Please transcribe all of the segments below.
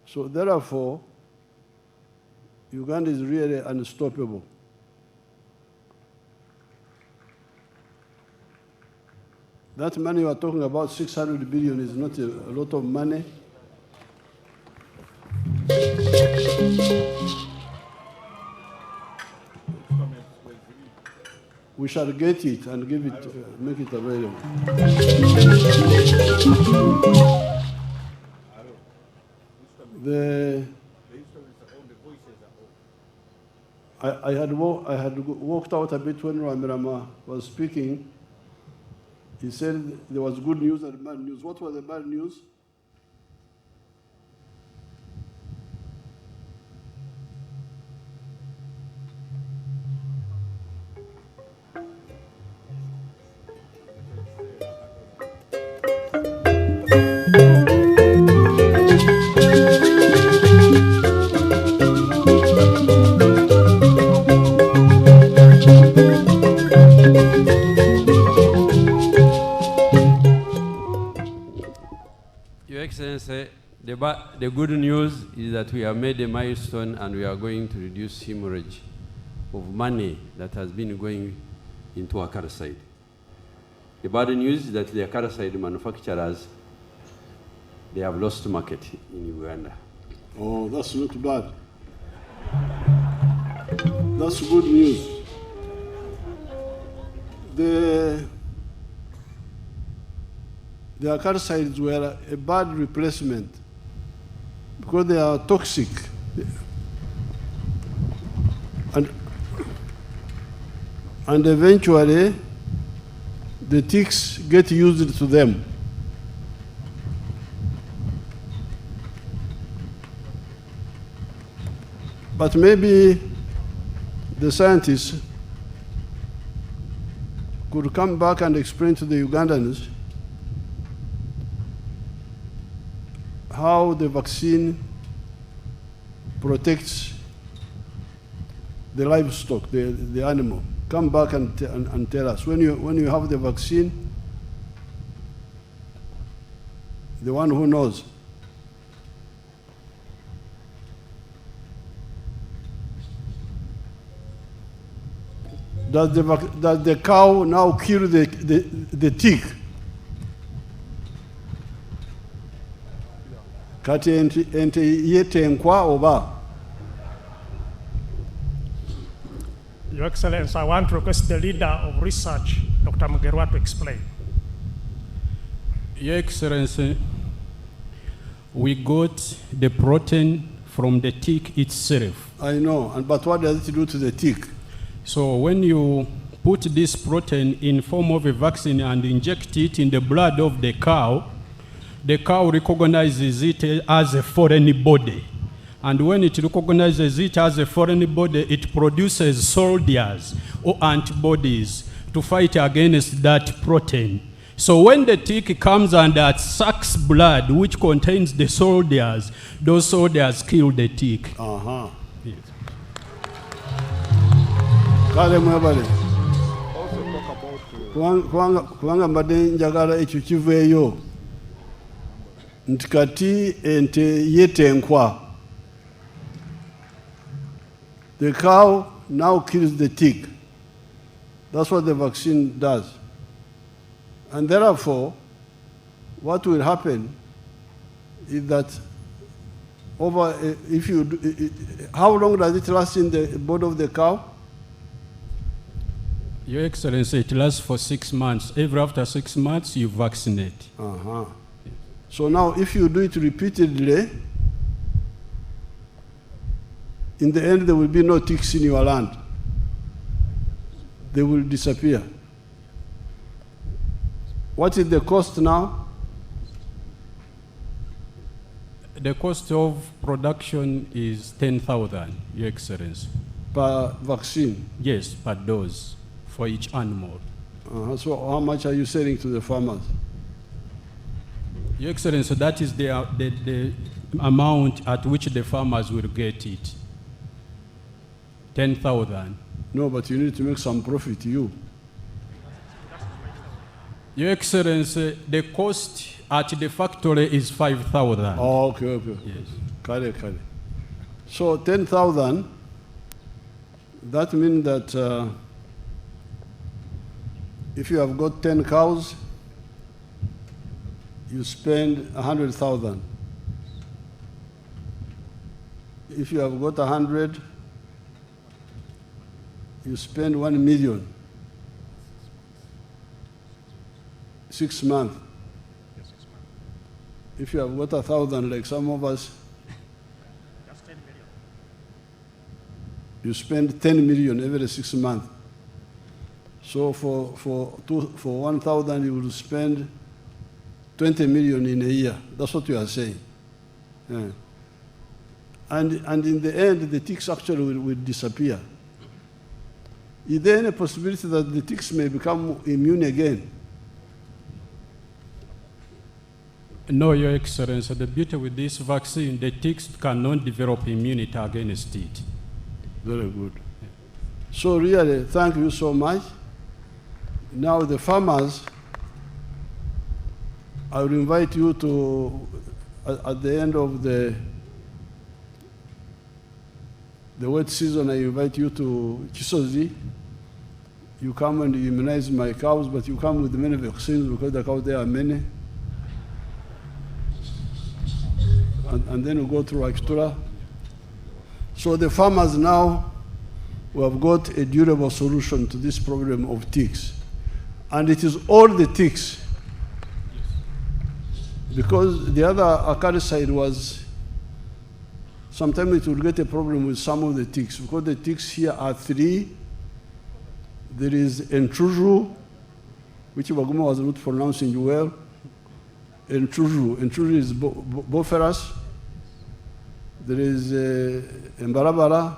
So therefore, Uganda is really unstoppable. That money you are talking about, 600 billion, is not a lot of money. We shall get it and give it, make it available. I had walked out a bit when Ramirama was speaking. He said there was good news and bad news. What was the bad news? Your Excellency, the good news is that we have made a milestone and we are going to reduce hemorrhage of money that has been going into Akara side. The bad news is that the Akara side manufacturers, they have lost market in Uganda. Oh, that's not bad. That's good news. The Akara sides were a bad replacement because they are toxic. And eventually, the ticks get used to them. But maybe the scientists could come back and explain to the Ugandans how the vaccine protects the livestock, the animal. Come back and tell us. When you have the vaccine, the one who knows. Does the cow now kill the tick? Kati ente yetenkwa oba? Your Excellency, I want to request the leader of research, Dr. Mugerwa, to explain. Your Excellency, we got the protein from the tick itself. I know, but what does it do to the tick? So when you put this protein in form of a vaccine and inject it in the blood of the cow recognizes it as a foreign body. And when it recognizes it as a foreign body, it produces soldiers or antibodies to fight against that protein. So when the tick comes and sucks blood, which contains the soldiers, those soldiers kill the tick. Uh-huh. Yes. Kubanga mbadde njagala ekyo kiveeyo nti kati ente yetenkwa. The cow now kills the tick. That's what the vaccine does. And therefore, what will happen is that how long does it last in the body of the cow? Your Excellency, it lasts for 6 months. Every after 6 months, you vaccinate. Uh-huh. So now, if you do it repeatedly, in the end, there will be no ticks in your land. They will disappear. What is the cost now? The cost of production is 10,000, Your Excellency. Per vaccine? Yes, per dose for each animal. So how much are you selling to the farmers? Your Excellency, that is the amount at which the farmers will get it. 10,000. No, but you need to make some profit, you. Your Excellency, the cost at the factory is 5,000. Oh, okay. Yes. Correct. So 10,000, that means that if you have got 10 cows, you spend 100,000. If you have got 100, you spend 1 million. 6 months. If you have got 1,000, like some of us, That's 10 million. you spend 10 million every 6 months. So for 1,000, you will spend 20 million in a year. That's what you are saying. Yeah. And in the end, the ticks actually will disappear. Is there any possibility that the ticks may become immune again? No, Your Excellency. The beauty with this vaccine, the ticks cannot develop immunity against it. Very good. So really, thank you so much. Now the farmers, I will invite you to, at the end of the wet season, I invite you to Chisozi. You come and you immunize my cows, but you come with many vaccines because the cows there are many. And then we go through Akitura. So the farmers now, we have got a durable solution to this problem of ticks. And it is all the ticks. Because the other acaricide was, sometimes it will get a problem with some of the ticks, because the ticks here are 3. There is Entruju, which Baguma was not pronouncing well. Entruju is Bopherus. There is Embarabara.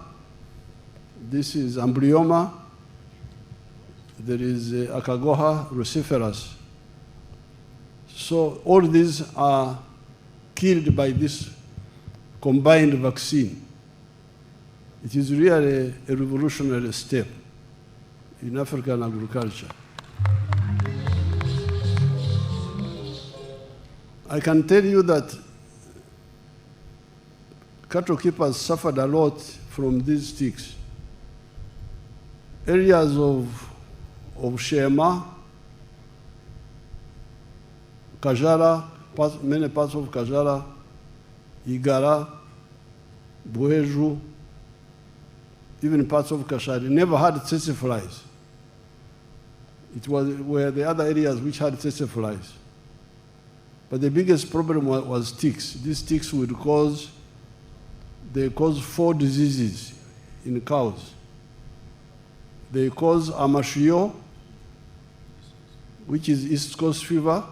This is Amblyoma. There is Akagoha ruciferus. So all these are killed by this combined vaccine. It is really a revolutionary step in African agriculture. I can tell you that cattle keepers suffered a lot from these ticks. Areas of Shema, Kajara, many parts of Kajara, Igara, Bueju, even parts of Kashari, never had tsetse flies. It were the other areas which had tsetse flies. But the biggest problem was ticks. These ticks would cause 4 diseases in cows. They cause amashio, which is East Coast fever.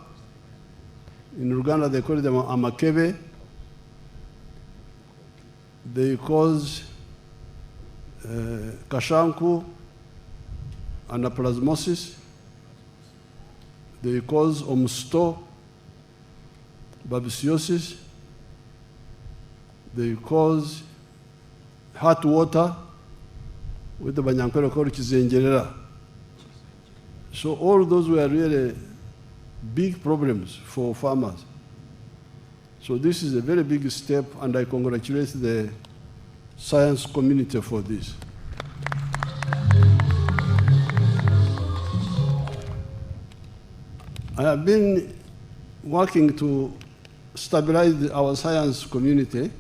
In Uganda, they call it amakebe. They cause kashanku, anaplasmosis. They cause omsto, babesiosis. They cause hot water, with the Banyankolo called Chizengerera. So all those were really big problems for farmers. So this is a very big step, and I congratulate the science community for this. I have been working to stabilize our science community.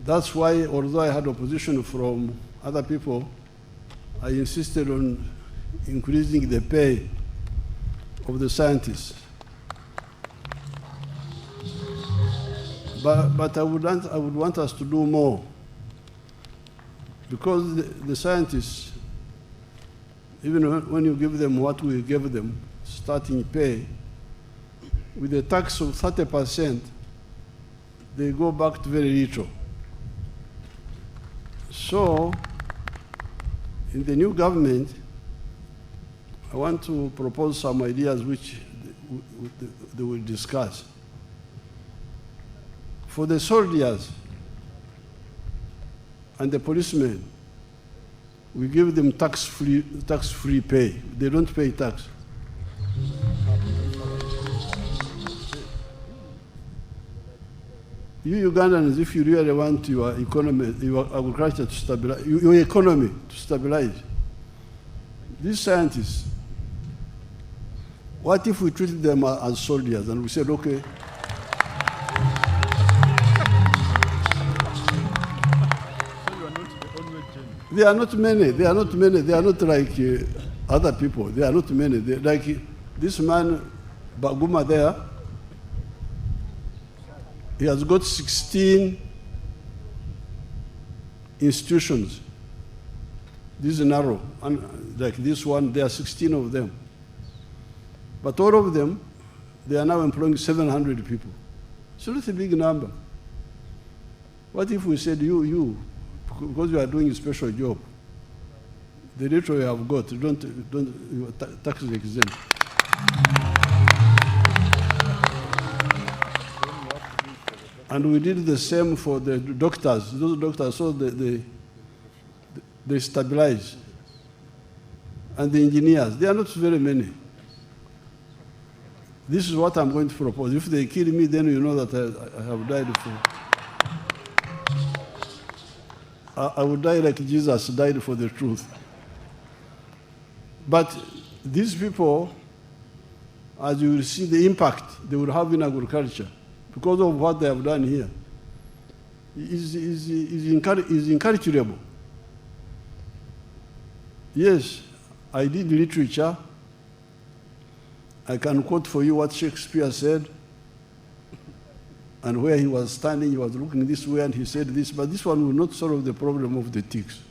That's why, although I had opposition from other people, I insisted on increasing the pay of the scientists. But I would want us to do more, because the scientists, even when you give them what we gave them, starting pay, with a tax of 30%, they go back to very little. So, in the new government, I want to propose some ideas which they will discuss. For the soldiers and the policemen, we give them tax-free pay. They don't pay tax. You Ugandans, if you really want your economy, your agriculture to stabilize, your economy to stabilize, these scientists, what if we treated them as soldiers and we said, okay, they are not many, they are not many, they are not like other people, they are not many. They're like this man, Baguma there, he has got 16 institutions. This is Naro, and like this one, there are 16 of them. But all of them, they are now employing 700 people. So that's a big number. What if we said, you, because you are doing a special job, the rate you have got, don't tax exempt. And we did the same for the doctors. Those doctors, so they stabilize. And the engineers, they are not very many. This is what I'm going to propose. If they kill me, then you know that I have died for. I would die like Jesus died for the truth. But these people, as you will see the impact they will have in agriculture, because of what they have done here, is incalculable. Yes, I did literature. I can quote for you what Shakespeare said, and where he was standing, he was looking this way, and he said this, but this one will not solve the problem of the ticks.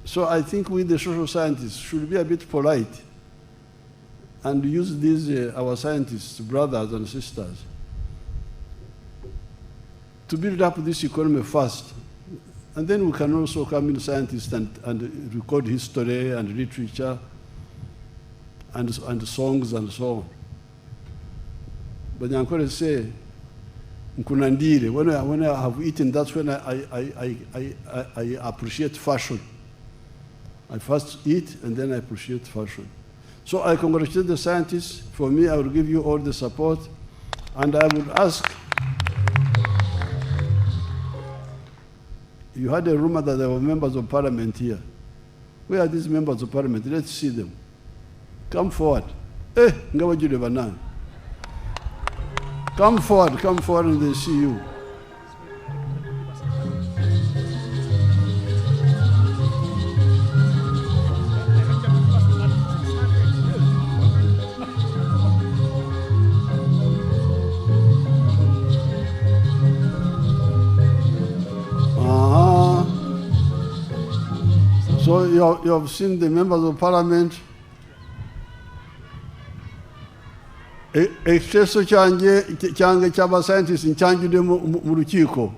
So I think we, the social scientists, should be a bit polite and use these, our scientists, brothers and sisters, to build up this economy first. And then we can also come in scientists and record history and literature and songs and so on. But I'm going to say, when I have eaten, that's when I appreciate fashion. I first eat and then I appreciate fashion. So I congratulate the scientists. For me, I will give you all the support. And I would ask, you had a rumor that there were members of parliament here. Where are these members of parliament? Let's see them. Come forward. Come forward and they see you. So you have seen the members of parliament. Ekiteeso kyange ky'abascientists nkyanjudde mu lukiiko.